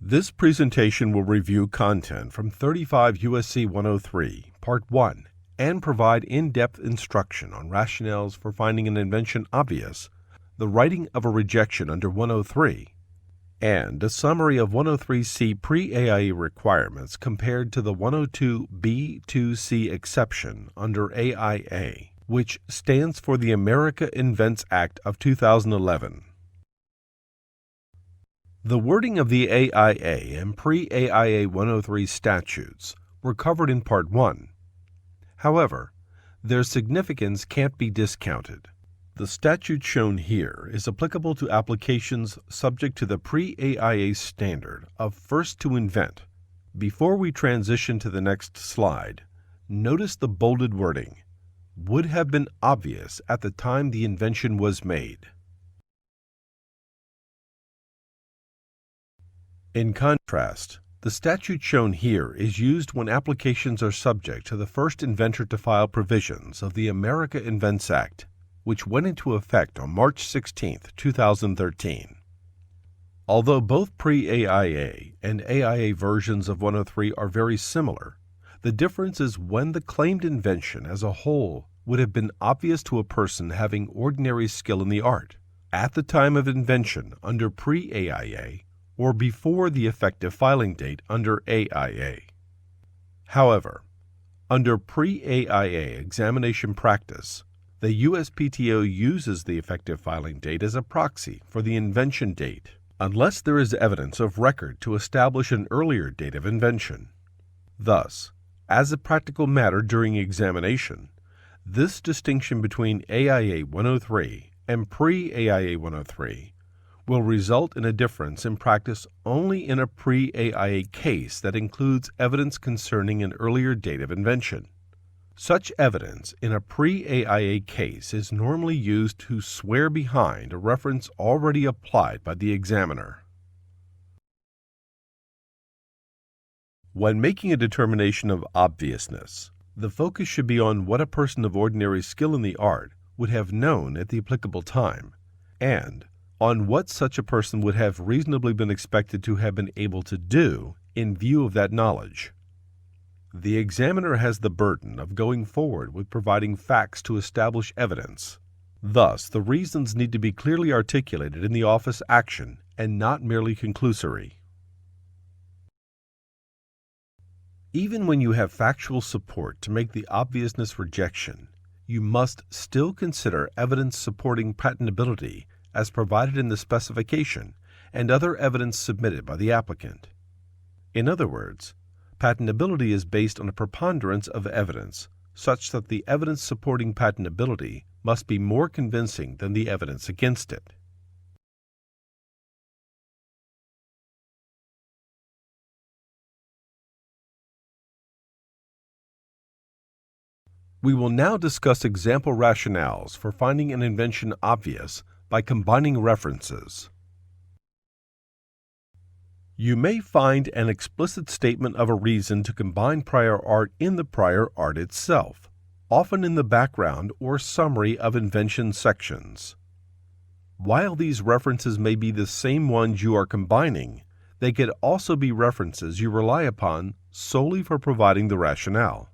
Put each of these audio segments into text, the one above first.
This presentation will review content from 35 U.S.C. 103, Part 1, and provide in-depth instruction on rationales for finding an invention obvious, the writing of a rejection under 103, and a summary of 103C pre-AIA requirements compared to the 102B2C exception under AIA, which stands for the America Invents Act of 2011. The wording of the AIA and pre-AIA 103 statutes were covered in Part 1. However, their significance can't be discounted. The statute shown here is applicable to applications subject to the pre-AIA standard of first to invent. Before we transition to the next slide, notice the bolded wording, would have been obvious at the time the invention was made. In contrast, the statute shown here is used when applications are subject to the first inventor to file provisions of the America Invents Act, which went into effect on March 16, 2013. Although both pre-AIA and AIA versions of 103 are very similar, the difference is when the claimed invention as a whole would have been obvious to a person having ordinary skill in the art at the time of invention under pre-AIA or before the effective filing date under AIA. However, under pre-AIA examination practice, the USPTO uses the effective filing date as a proxy for the invention date, unless there is evidence of record to establish an earlier date of invention. Thus, as a practical matter during examination, this distinction between AIA 103 and pre-AIA 103 will result in a difference in practice only in a pre-AIA case that includes evidence concerning an earlier date of invention. Such evidence in a pre-AIA case is normally used to swear behind a reference already applied by the examiner. When making a determination of obviousness, the focus should be on what a person of ordinary skill in the art would have known at the applicable time, and on what such a person would have reasonably been expected to have been able to do in view of that knowledge. The examiner has the burden of going forward with providing facts to establish evidence. Thus, the reasons need to be clearly articulated in the office action and not merely conclusory. Even when you have factual support to make the obviousness rejection, you must still consider evidence supporting patentability as provided in the specification and other evidence submitted by the applicant. In other words, patentability is based on a preponderance of evidence, such that the evidence supporting patentability must be more convincing than the evidence against it. We will now discuss example rationales for finding an invention obvious by combining references. You may find an explicit statement of a reason to combine prior art in the prior art itself, often in the background or summary of invention sections. While these references may be the same ones you are combining, they could also be references you rely upon solely for providing the rationale.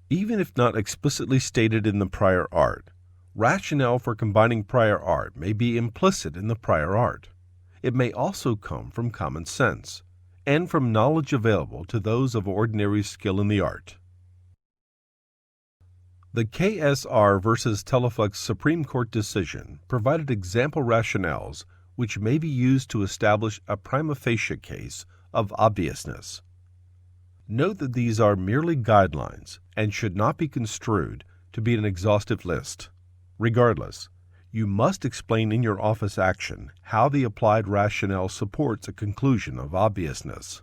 Even if not explicitly stated in the prior art, rationale for combining prior art may be implicit in the prior art. It may also come from common sense and from knowledge available to those of ordinary skill in the art. The KSR versus Teleflex Supreme Court decision provided example rationales which may be used to establish a prima facie case of obviousness. Note that these are merely guidelines and should not be construed to be an exhaustive list. Regardless, you must explain in your office action how the applied rationale supports a conclusion of obviousness.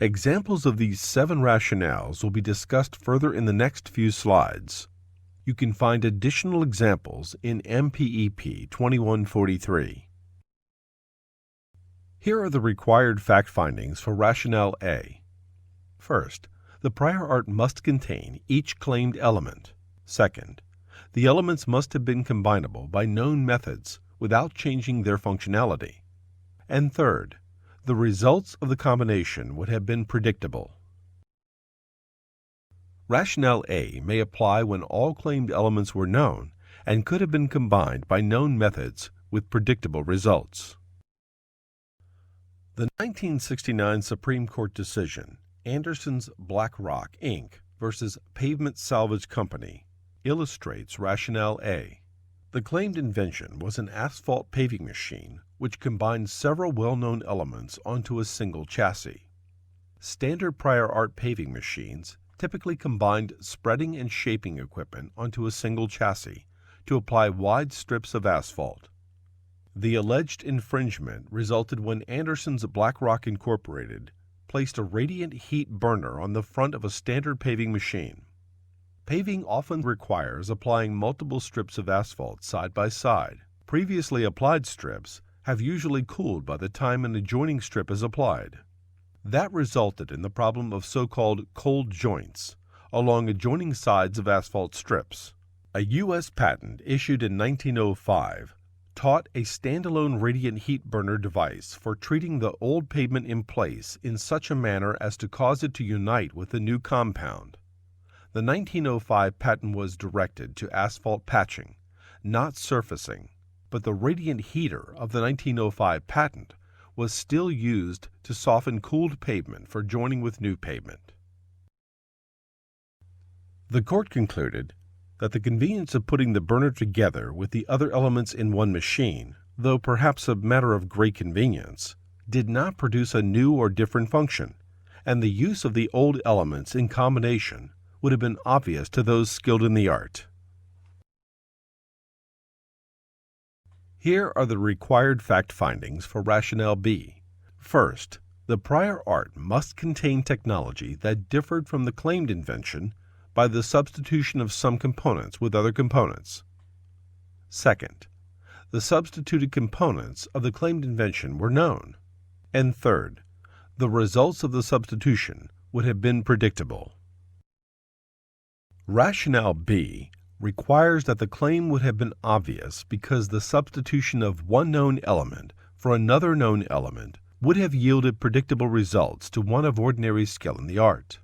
Examples of these 7 rationales will be discussed further in the next few slides. You can find additional examples in MPEP 2143. Here are the required fact findings for rationale A. First, the prior art must contain each claimed element. Second, the elements must have been combinable by known methods without changing their functionality. And third, the results of the combination would have been predictable. Rationale A may apply when all claimed elements were known and could have been combined by known methods with predictable results. The 1969 Supreme Court decision, Anderson's BlackRock, Inc. versus Pavement Salvage Company, illustrates Rationale A. The claimed invention was an asphalt paving machine which combined several well-known elements onto a single chassis. Standard prior art paving machines typically combined spreading and shaping equipment onto a single chassis to apply wide strips of asphalt. The alleged infringement resulted when Anderson's BlackRock Incorporated placed a radiant heat burner on the front of a standard paving machine. Paving often requires applying multiple strips of asphalt side by side. Previously applied strips have usually cooled by the time an adjoining strip is applied. That resulted in the problem of so-called cold joints along adjoining sides of asphalt strips. A U.S. patent issued in 1905 taught a standalone radiant heat burner device for treating the old pavement in place in such a manner as to cause it to unite with the new compound. The 1905 patent was directed to asphalt patching, not surfacing, but the radiant heater of the 1905 patent was still used to soften cooled pavement for joining with new pavement. The court concluded that the convenience of putting the burner together with the other elements in one machine, though perhaps a matter of great convenience, did not produce a new or different function, and the use of the old elements in combination would have been obvious to those skilled in the art. Here are the required fact findings for Rationale B. First, the prior art must contain technology that differed from the claimed invention by the substitution of some components with other components. Second, the substituted components of the claimed invention were known. And third, the results of the substitution would have been predictable. Rationale B requires that the claim would have been obvious because the substitution of one known element for another known element would have yielded predictable results to one of ordinary skill in the art.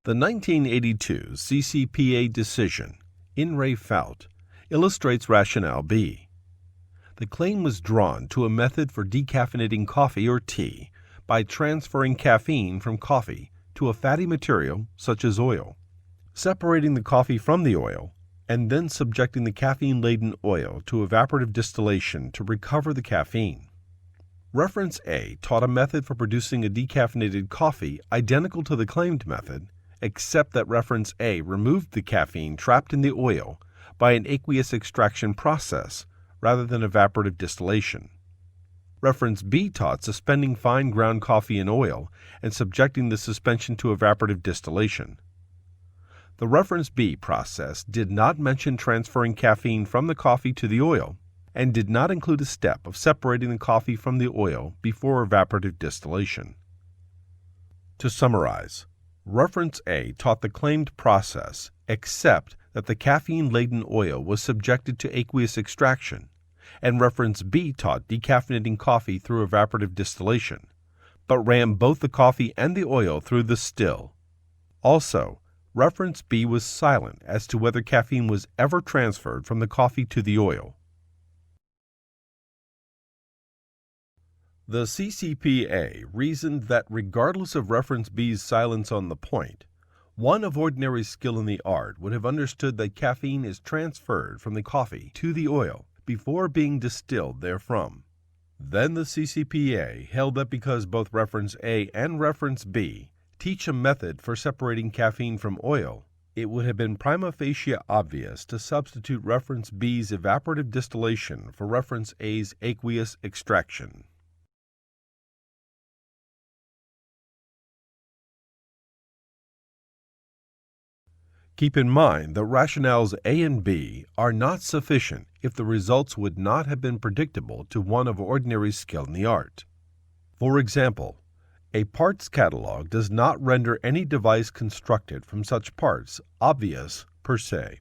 The 1982 CCPA decision, In re Fout, illustrates Rationale B. The claim was drawn to a method for decaffeinating coffee or tea by transferring caffeine from coffee to a fatty material such as oil, separating the coffee from the oil, and then subjecting the caffeine-laden oil to evaporative distillation to recover the caffeine. Reference A taught a method for producing a decaffeinated coffee identical to the claimed method, except that Reference A removed the caffeine trapped in the oil by an aqueous extraction process rather than evaporative distillation. Reference B taught suspending fine ground coffee in oil and subjecting the suspension to evaporative distillation. The Reference B process did not mention transferring caffeine from the coffee to the oil and did not include a step of separating the coffee from the oil before evaporative distillation. To summarize, Reference A taught the claimed process except that the caffeine-laden oil was subjected to aqueous extraction, and Reference B taught decaffeinating coffee through evaporative distillation, but ran both the coffee and the oil through the still. Also, Reference B was silent as to whether caffeine was ever transferred from the coffee to the oil. The CCPA reasoned that regardless of Reference B's silence on the point, one of ordinary skill in the art would have understood that caffeine is transferred from the coffee to the oil before being distilled therefrom. Then the CCPA held that because both Reference A and Reference B teach a method for separating caffeine from oil, it would have been prima facie obvious to substitute Reference B's evaporative distillation for Reference A's aqueous extraction. Keep in mind that rationales A and B are not sufficient if the results would not have been predictable to one of ordinary skill in the art. For example, a parts catalog does not render any device constructed from such parts obvious per se.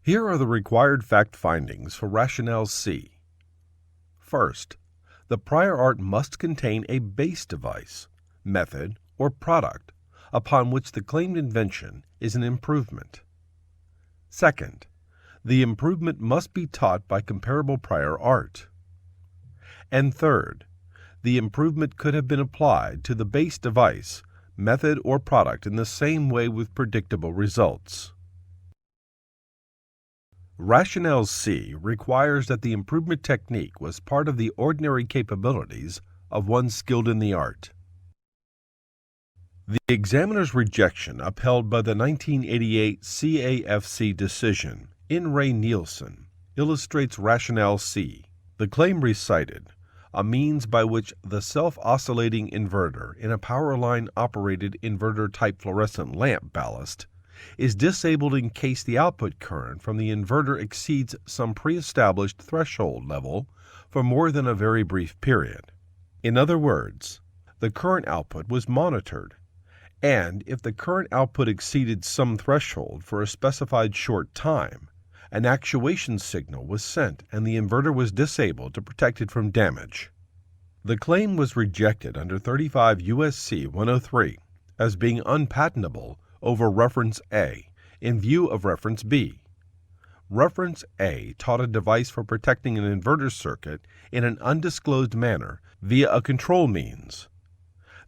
Here are the required fact findings for Rationale C. First, the prior art must contain a base device, method, or product upon which the claimed invention is an improvement. Second, the improvement must be taught by comparable prior art. And third, the improvement could have been applied to the base device, method, or product in the same way with predictable results. Rationale C requires that the improvement technique was part of the ordinary capabilities of one skilled in the art. The examiner's rejection upheld by the 1988 CAFC decision in Ray Nielsen illustrates Rationale C. The claim recited, a means by which the self-oscillating inverter in a power line-operated inverter-type fluorescent lamp ballast is disabled in case the output current from the inverter exceeds some pre-established threshold level for more than a very brief period. In other words, the current output was monitored, and if the current output exceeded some threshold for a specified short time, an actuation signal was sent and the inverter was disabled to protect it from damage. The claim was rejected under 35 U.S.C. 103 as being unpatentable over Reference A in view of Reference B. Reference A taught a device for protecting an inverter circuit in an undisclosed manner via a control means.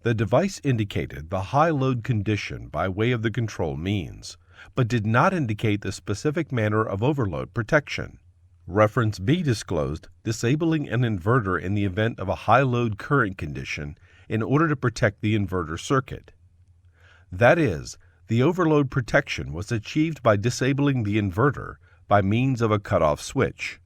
The device indicated the high load condition by way of the control means, but did not indicate the specific manner of overload protection. Reference B disclosed disabling an inverter in the event of a high load current condition in order to protect the inverter circuit. That is, the overload protection was achieved by disabling the inverter by means of a cutoff switch.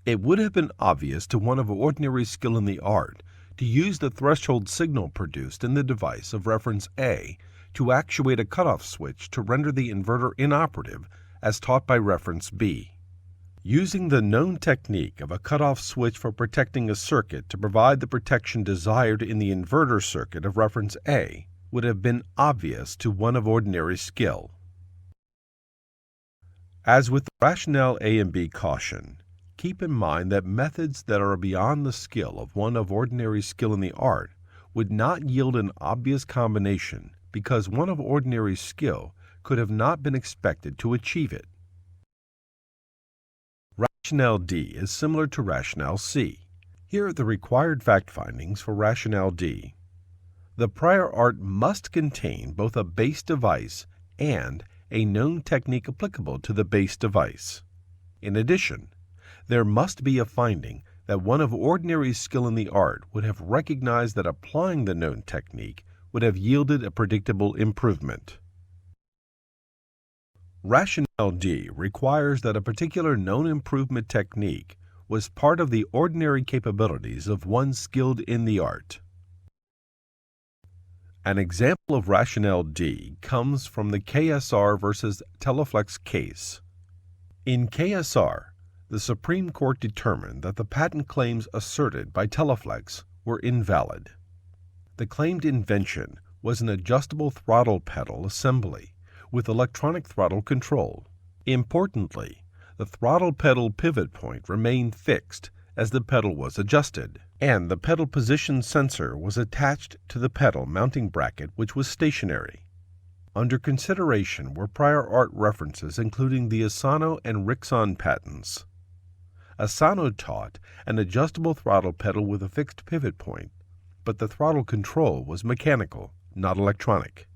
It would have been obvious to one of ordinary skill in the art to use the threshold signal produced in the device of Reference A to actuate a cutoff switch to render the inverter inoperative as taught by Reference B. Using the known technique of a cutoff switch for protecting a circuit to provide the protection desired in the inverter circuit of Reference A would have been obvious to one of ordinary skill. As with the Rationale A and B caution, keep in mind that methods that are beyond the skill of one of ordinary skill in the art would not yield an obvious combination because one of ordinary skill could have not been expected to achieve it. Rationale D is similar to Rationale C. Here are the required fact findings for Rationale D. The prior art must contain both a base device and a known technique applicable to the base device. In addition, there must be a finding that one of ordinary skill in the art would have recognized that applying the known technique would have yielded a predictable improvement. Rationale D requires that a particular known improvement technique was part of the ordinary capabilities of one skilled in the art. An example of Rationale D comes from the KSR versus Teleflex case. In KSR, the Supreme Court determined that the patent claims asserted by Teleflex were invalid. The claimed invention was an adjustable throttle pedal assembly with electronic throttle control. Importantly, the throttle pedal pivot point remained fixed as the pedal was adjusted, and the pedal position sensor was attached to the pedal mounting bracket, which was stationary. Under consideration were prior art references including the Asano and Rixon patents. Asano taught an adjustable throttle pedal with a fixed pivot point, but the throttle control was mechanical, not electronic.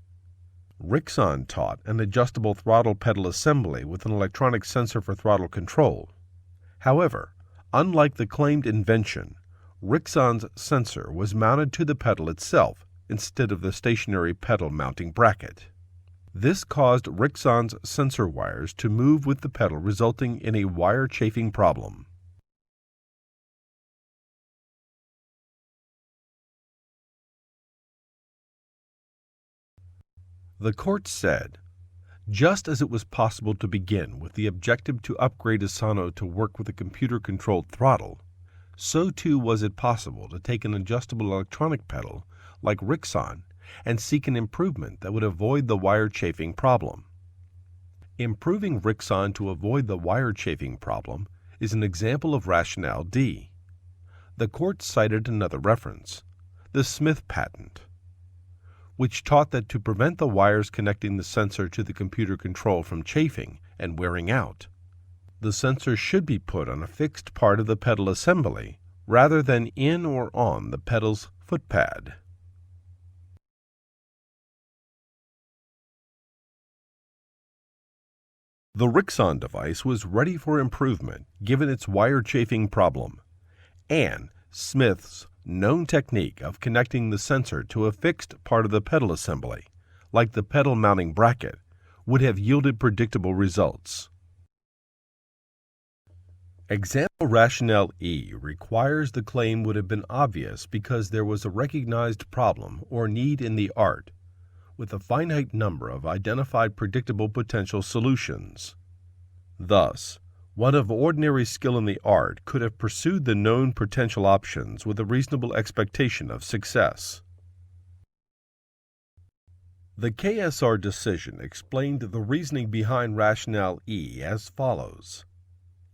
Rixon taught an adjustable throttle pedal assembly with an electronic sensor for throttle control. However, unlike the claimed invention, Rixon's sensor was mounted to the pedal itself instead of the stationary pedal mounting bracket. This caused Rixon's sensor wires to move with the pedal, resulting in a wire chafing problem. The court said, Just as it was possible to begin with the objective to upgrade Asano to work with a computer-controlled throttle, so too was it possible to take an adjustable electronic pedal like Rixon and seek an improvement that would avoid the wire chafing problem. Improving Rixon to avoid the wire chafing problem is an example of rationale D. The court cited another reference, the Smith patent, which taught that to prevent the wires connecting the sensor to the computer control from chafing and wearing out, the sensor should be put on a fixed part of the pedal assembly rather than in or on the pedal's footpad. The Rixon device was ready for improvement given its wire chafing problem, and Smith's known technique of connecting the sensor to a fixed part of the pedal assembly, like the pedal mounting bracket, would have yielded predictable results. Example rationale E requires the claim would have been obvious because there was a recognized problem or need in the art, with a finite number of identified predictable potential solutions. Thus, one of ordinary skill in the art could have pursued the known potential options with a reasonable expectation of success. The KSR decision explained the reasoning behind rationale E as follows.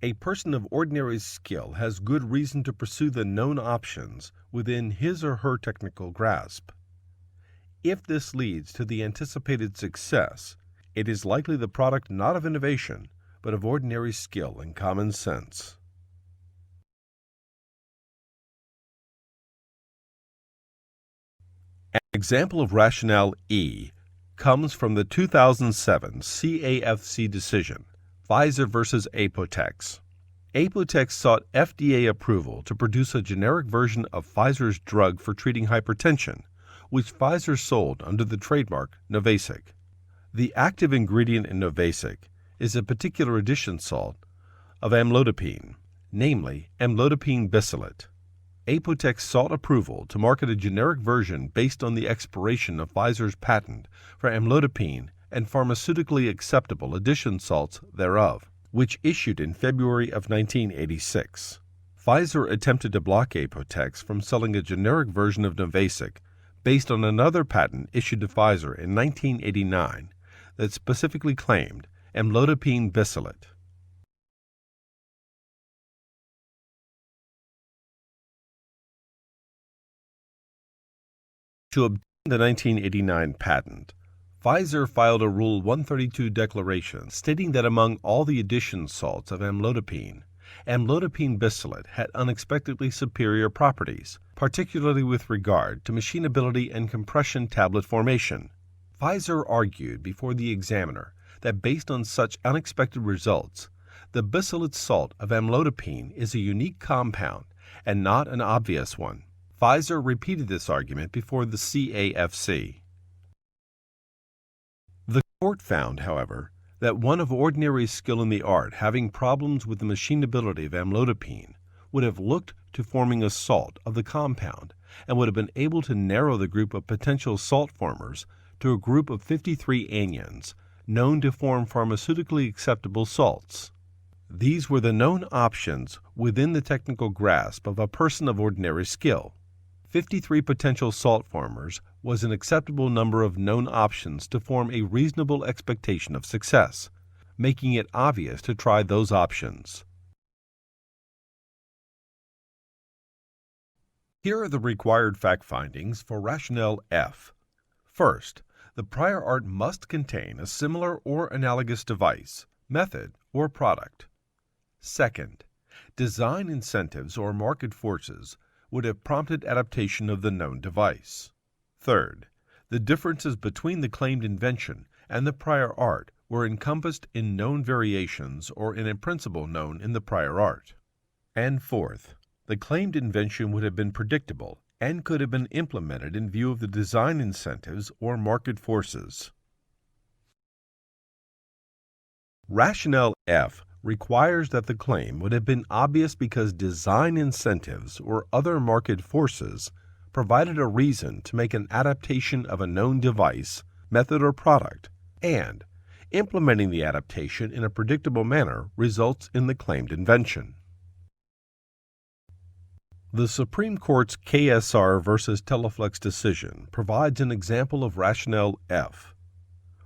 A person of ordinary skill has good reason to pursue the known options within his or her technical grasp. If this leads to the anticipated success, it is likely the product not of innovation, but of ordinary skill and common sense. An example of rationale E comes from the 2007 CAFC decision, Pfizer versus Apotex. Apotex sought FDA approval to produce a generic version of Pfizer's drug for treating hypertension, which Pfizer sold under the trademark Novasic. The active ingredient in Novasic is a particular addition salt of amlodipine, namely amlodipine bisalate. Apotex sought approval to market a generic version based on the expiration of Pfizer's patent for amlodipine and pharmaceutically acceptable addition salts thereof, which issued in February of 1986. Pfizer attempted to block Apotex from selling a generic version of Novasic based on another patent issued to Pfizer in 1989 that specifically claimed amlodipine bisalate. To obtain the 1989 patent, Pfizer filed a Rule 132 declaration stating that among all the addition salts of amlodipine, amlodipine bisalate had unexpectedly superior properties, particularly with regard to machinability and compression tablet formation. Pfizer argued before the examiner that based on such unexpected results, the bisalate salt of amlodipine is a unique compound and not an obvious one. Pfizer repeated this argument before the CAFC. The court found, however, that one of ordinary skill in the art having problems with the machinability of amlodipine would have looked to forming a salt of the compound and would have been able to narrow the group of potential salt formers to a group of 53 anions known to form pharmaceutically acceptable salts. These were the known options within the technical grasp of a person of ordinary skill. 53 potential salt formers was an acceptable number of known options to form a reasonable expectation of success, making it obvious to try those options. Here are the required fact findings for rationale F. First, the prior art must contain a similar or analogous device, method, or product. Second, design incentives or market forces would have prompted adaptation of the known device. Third, the differences between the claimed invention and the prior art were encompassed in known variations or in a principle known in the prior art. And fourth, the claimed invention would have been predictable and could have been implemented in view of the design incentives or market forces. Rationale F requires that the claim would have been obvious because design incentives or other market forces provided a reason to make an adaptation of a known device, method, or product, and Implementing the adaptation in a predictable manner results in the claimed invention. The Supreme Court's KSR versus Teleflex decision provides an example of rationale F.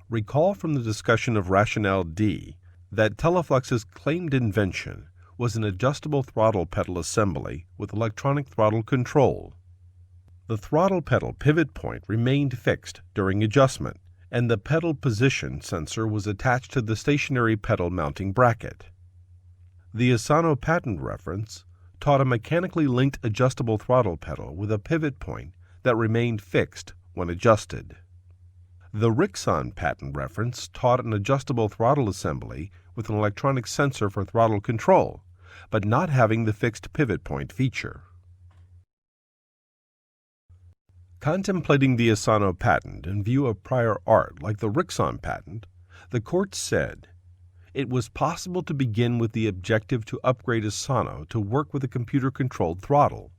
Recall from the discussion of rationale D that Teleflex's claimed invention was an adjustable throttle pedal assembly with electronic throttle control. The throttle pedal pivot point remained fixed during adjustment, and the pedal position sensor was attached to the stationary pedal mounting bracket. The Asano patent reference taught a mechanically linked adjustable throttle pedal with a pivot point that remained fixed when adjusted. The Rixon patent reference taught an adjustable throttle assembly with an electronic sensor for throttle control, but not having the fixed pivot point feature. Contemplating the Asano patent in view of prior art like the Rixon patent, the court said, it was possible to begin with the objective to upgrade Asano to work with a computer-controlled throttle.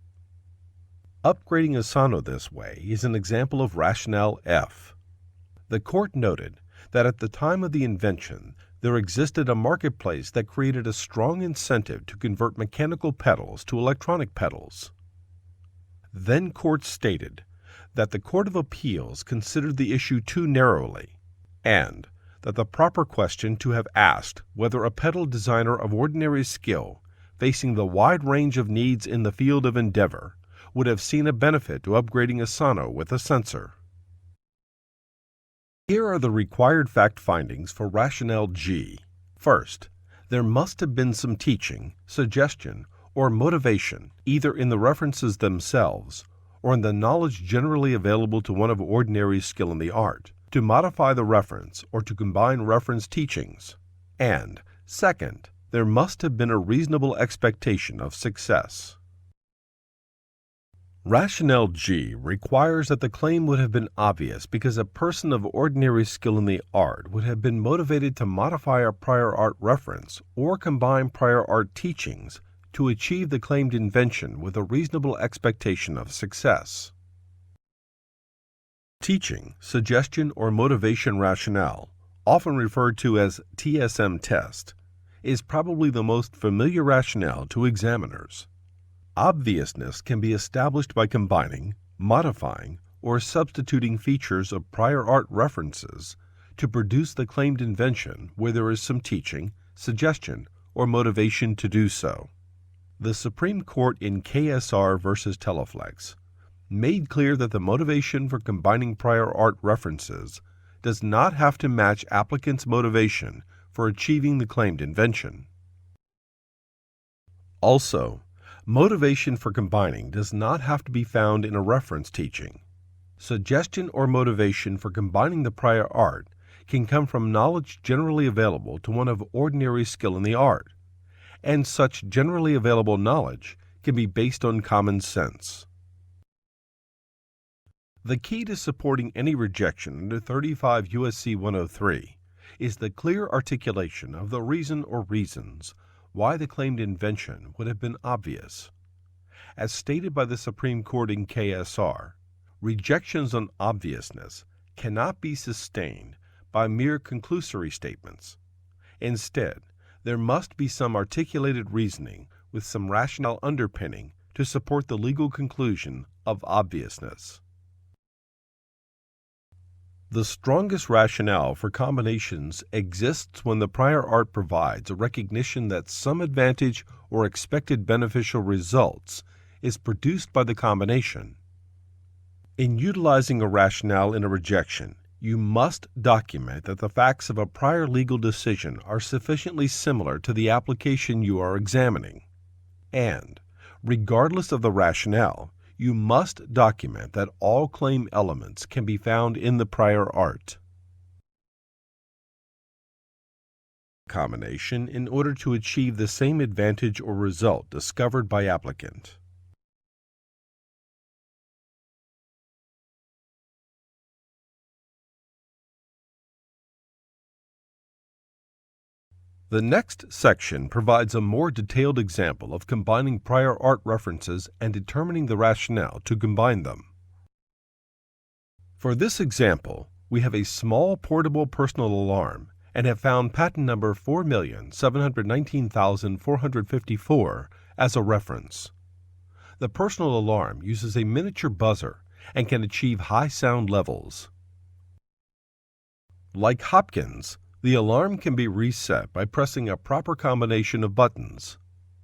Upgrading Asano this way is an example of rationale F. The court noted that at the time of the invention, there existed a marketplace that created a strong incentive to convert mechanical pedals to electronic pedals. Then court stated that the Court of Appeals considered the issue too narrowly, and that the proper question to have asked whether a pedal designer of ordinary skill, facing the wide range of needs in the field of endeavor, would have seen a benefit to upgrading Asano with a sensor. Here are the required fact findings for rationale G. First, there must have been some teaching, suggestion, or motivation, either in the references themselves or in the knowledge generally available to one of ordinary skill in the art, to modify the reference or to combine reference teachings. And, second, there must have been a reasonable expectation of success. Rationale G requires that the claim would have been obvious because a person of ordinary skill in the art would have been motivated to modify a prior art reference or combine prior art teachings to achieve the claimed invention with a reasonable expectation of success. Teaching, suggestion, or motivation rationale, often referred to as TSM test, is probably the most familiar rationale to examiners. Obviousness can be established by combining, modifying, or substituting features of prior art references to produce the claimed invention where there is some teaching, suggestion, or motivation to do so. The Supreme Court in KSR versus Teleflex made clear that the motivation for combining prior art references does not have to match applicants' motivation for achieving the claimed invention. Also, motivation for combining does not have to be found in a reference teaching. Suggestion or motivation for combining the prior art can come from knowledge generally available to one of ordinary skill in the art, and such generally available knowledge can be based on common sense. The key to supporting any rejection under 35 U.S.C. 103 is the clear articulation of the reason or reasons why the claimed invention would have been obvious. As stated by the Supreme Court in KSR, rejections on obviousness cannot be sustained by mere conclusory statements. Instead, there must be some articulated reasoning with some rationale underpinning to support the legal conclusion of obviousness. The strongest rationale for combinations exists when the prior art provides a recognition that some advantage or expected beneficial results is produced by the combination. In utilizing a rationale in a rejection, you must document that the facts of a prior legal decision are sufficiently similar to the application you are examining. And, regardless of the rationale, you must document that all claim elements can be found in the prior art. Combination in order to achieve the same advantage or result discovered by applicant. The next section provides a more detailed example of combining prior art references and determining the rationale to combine them. For this example, we have a small portable personal alarm and have found patent number 4,719,454 as a reference. The personal alarm uses a miniature buzzer and can achieve high sound levels. Like Hopkins, the alarm can be reset by pressing a proper combination of buttons.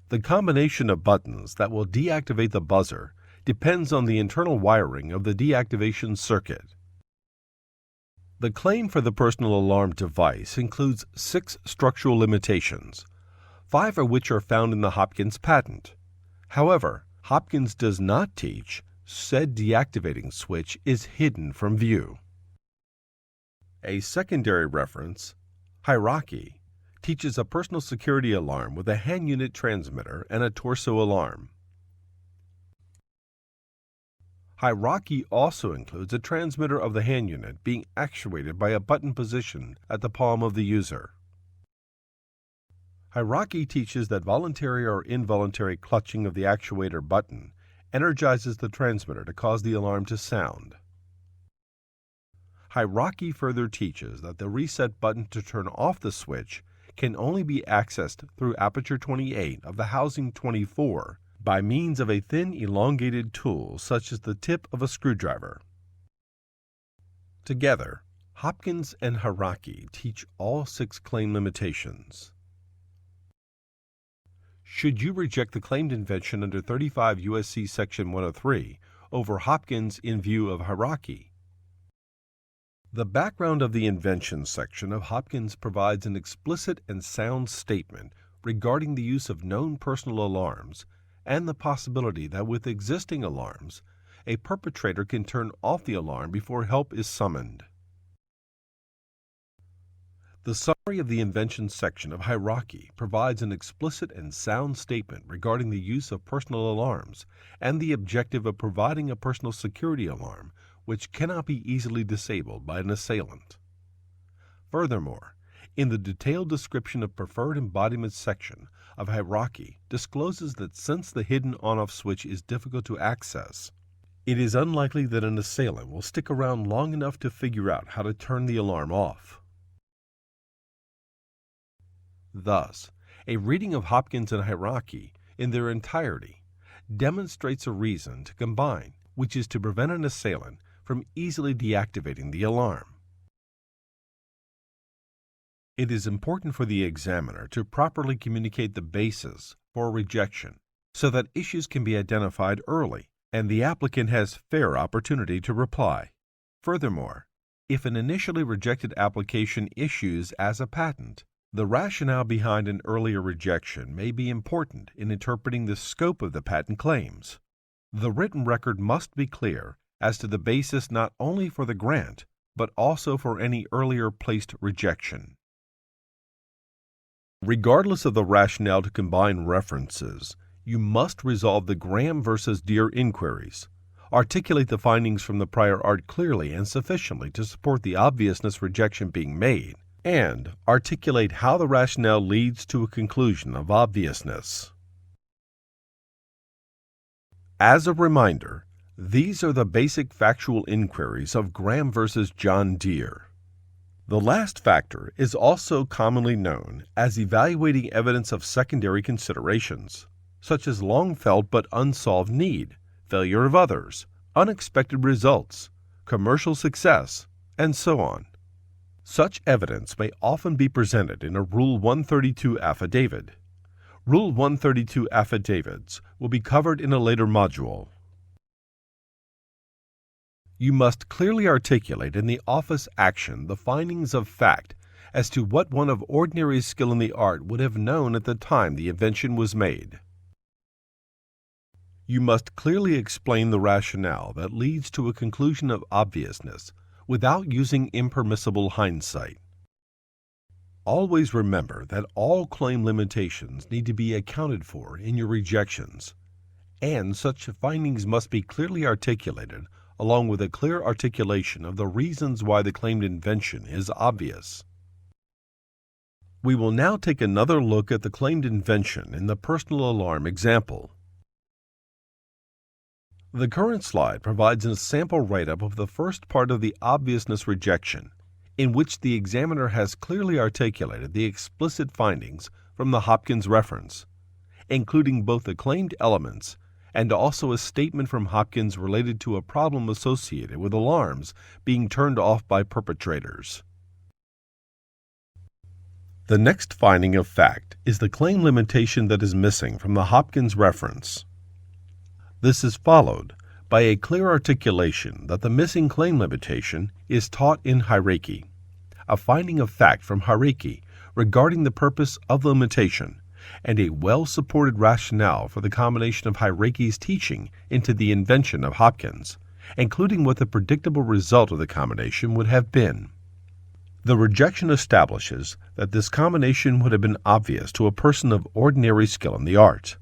The combination of buttons that will deactivate the buzzer depends on the internal wiring of the deactivation circuit. The claim for the personal alarm device includes 6 structural limitations, 5 of which are found in the Hopkins patent. However, Hopkins does not teach said deactivating switch is hidden from view. A secondary reference, Hierarchy, teaches a personal security alarm with a hand unit transmitter and a torso alarm. Hierarchy also includes a transmitter of the hand unit being actuated by a button positioned at the palm of the user. Hierarchy teaches that voluntary or involuntary clutching of the actuator button energizes the transmitter to cause the alarm to sound. Hierarchy further teaches that the reset button to turn off the switch can only be accessed through aperture 28 of the housing 24 by means of a thin elongated tool such as the tip of a screwdriver. Together, Hopkins and Hierarchy teach all 6 claim limitations. Should you reject the claimed invention under 35 U.S.C. Section 103 over Hopkins in view of Hierarchy? The background of the invention section of Hopkins provides an explicit and sound statement regarding the use of known personal alarms and the possibility that with existing alarms, a perpetrator can turn off the alarm before help is summoned. The summary of the invention section of Hierarchy provides an explicit and sound statement regarding the use of personal alarms and the objective of providing a personal security alarm which cannot be easily disabled by an assailant. Furthermore, in the detailed description of preferred embodiments section of Hierarchy discloses that since the hidden on-off switch is difficult to access, it is unlikely that an assailant will stick around long enough to figure out how to turn the alarm off. Thus, a reading of Hopkins and Hierarchy in their entirety demonstrates a reason to combine, which is to prevent an assailant from easily deactivating the alarm. It is important for the examiner to properly communicate the basis for rejection so that issues can be identified early and the applicant has fair opportunity to reply. Furthermore, if an initially rejected application issues as a patent, the rationale behind an earlier rejection may be important in interpreting the scope of the patent claims. The written record must be clear as to the basis not only for the grant, but also for any earlier placed rejection. Regardless of the rationale to combine references, you must resolve the Graham versus Deere inquiries, articulate the findings from the prior art clearly and sufficiently to support the obviousness rejection being made, and articulate how the rationale leads to a conclusion of obviousness. As a reminder, these are the basic factual inquiries of Graham versus John Deere. The last factor is also commonly known as evaluating evidence of secondary considerations, such as long-felt but unsolved need, failure of others, unexpected results, commercial success, and so on. Such evidence may often be presented in a Rule 132 affidavit. Rule 132 affidavits will be covered in a later module. You must clearly articulate in the office action the findings of fact as to what one of ordinary skill in the art would have known at the time the invention was made. You must clearly explain the rationale that leads to a conclusion of obviousness without using impermissible hindsight. Always remember that all claim limitations need to be accounted for in your rejections, and such findings must be clearly articulated along with a clear articulation of the reasons why the claimed invention is obvious. We will now take another look at the claimed invention in the personal alarm example. The current slide provides a sample write-up of the first part of the obviousness rejection, in which the examiner has clearly articulated the explicit findings from the Hopkins reference, including both the claimed elements and also a statement from Hopkins related to a problem associated with alarms being turned off by perpetrators. The next finding of fact is the claim limitation that is missing from the Hopkins reference. This is followed by a clear articulation that the missing claim limitation is taught in hierarchy, a finding of fact from hierarchy regarding the purpose of the limitation, and a well-supported rationale for the combination of hierarchy's teaching into the invention of Hopkins, including what the predictable result of the combination would have been. The rejection establishes that this combination would have been obvious to a person of ordinary skill in the art.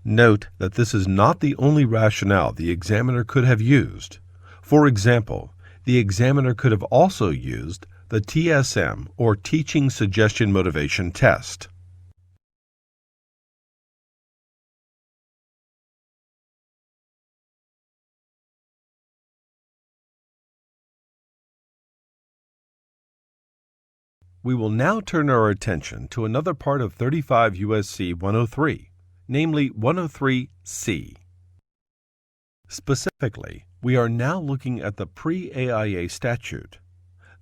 Note that this is not the only rationale the examiner could have used. For example, the examiner could have also used the TSM, or Teaching Suggestion Motivation Test. We will now turn our attention to another part of 35 U.S.C. 103, namely 103C. Specifically, we are now looking at the pre-AIA statute.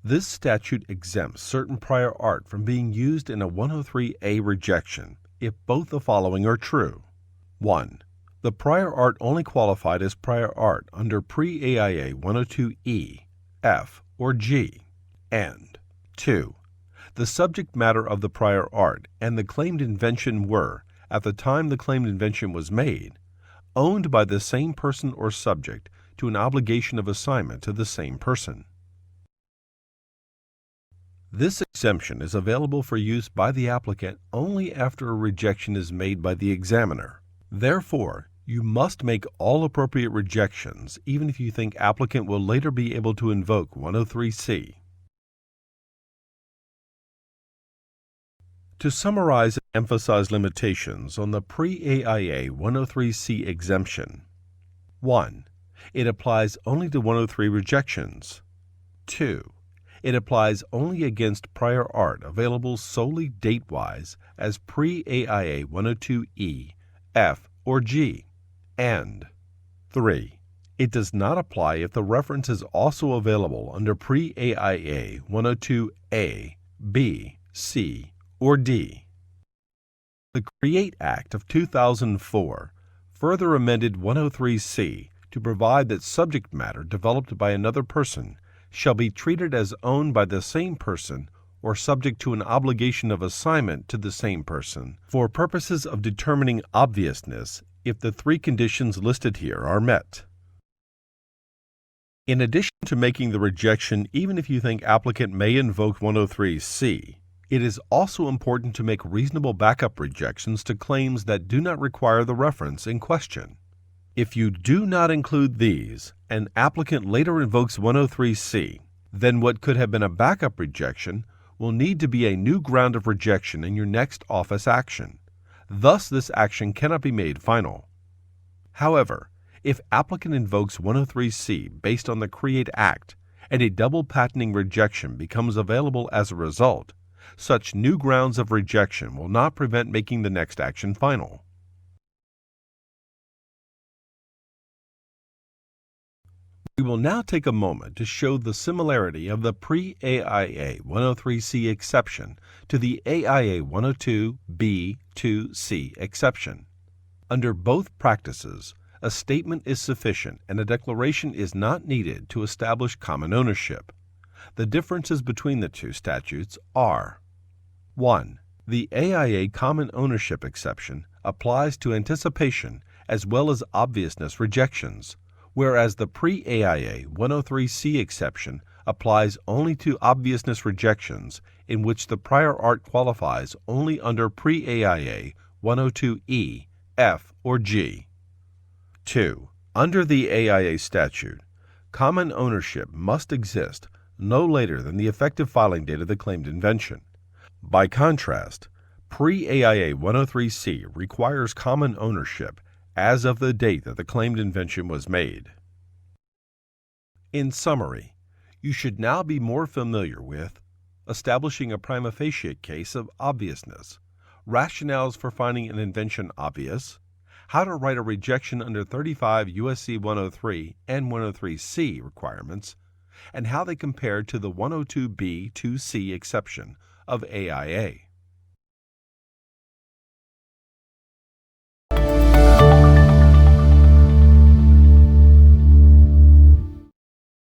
This statute exempts certain prior art from being used in a 103A rejection if both the following are true. 1. The prior art only qualified as prior art under pre-AIA 102E, F, or G, and 2. The subject matter of the prior art and the claimed invention were, at the time the claimed invention was made, owned by the same person or subject to an obligation of assignment to the same person. This exemption is available for use by the applicant only after a rejection is made by the examiner. Therefore, you must make all appropriate rejections even if you think applicant will later be able to invoke 103C. To summarize and emphasize limitations on the pre-AIA 103C exemption: 1. It applies only to 103 rejections. 2. It applies only against prior art available solely date-wise as pre-AIA 102E, F, or G. And 3. It does not apply if the reference is also available under pre-AIA 102A, B, C, or D. The CREATE Act of 2004 further amended 103C to provide that subject matter developed by another person shall be treated as owned by the same person or subject to an obligation of assignment to the same person for purposes of determining obviousness if the three conditions listed here are met. In addition to making the rejection even if you think applicant may invoke 103C, it is also important to make reasonable backup rejections to claims that do not require the reference in question. If you do not include these, and applicant later invokes 103C, then what could have been a backup rejection will need to be a new ground of rejection in your next office action. Thus, this action cannot be made final. However, if applicant invokes 103C based on the CREATE Act and a double patenting rejection becomes available as a result, such new grounds of rejection will not prevent making the next action final. We will now take a moment to show the similarity of the pre-AIA 103C exception to the AIA 102B2C exception. Under both practices, a statement is sufficient and a declaration is not needed to establish common ownership. The differences between the two statutes are: 1. The AIA common ownership exception applies to anticipation as well as obviousness rejections, whereas the pre-AIA 103C exception applies only to obviousness rejections in which the prior art qualifies only under pre-AIA 102E, F, or G. 2. Under the AIA statute, common ownership must exist no later than the effective filing date of the claimed invention. By contrast, pre-AIA 103C requires common ownership as of the date that the claimed invention was made. In summary, You should now be more familiar with establishing a prima facie case of obviousness, rationales for finding an invention obvious, how to write a rejection under 35 U.S.C. 103 and 103C requirements, and how they compare to the 102B2C exception of AIA.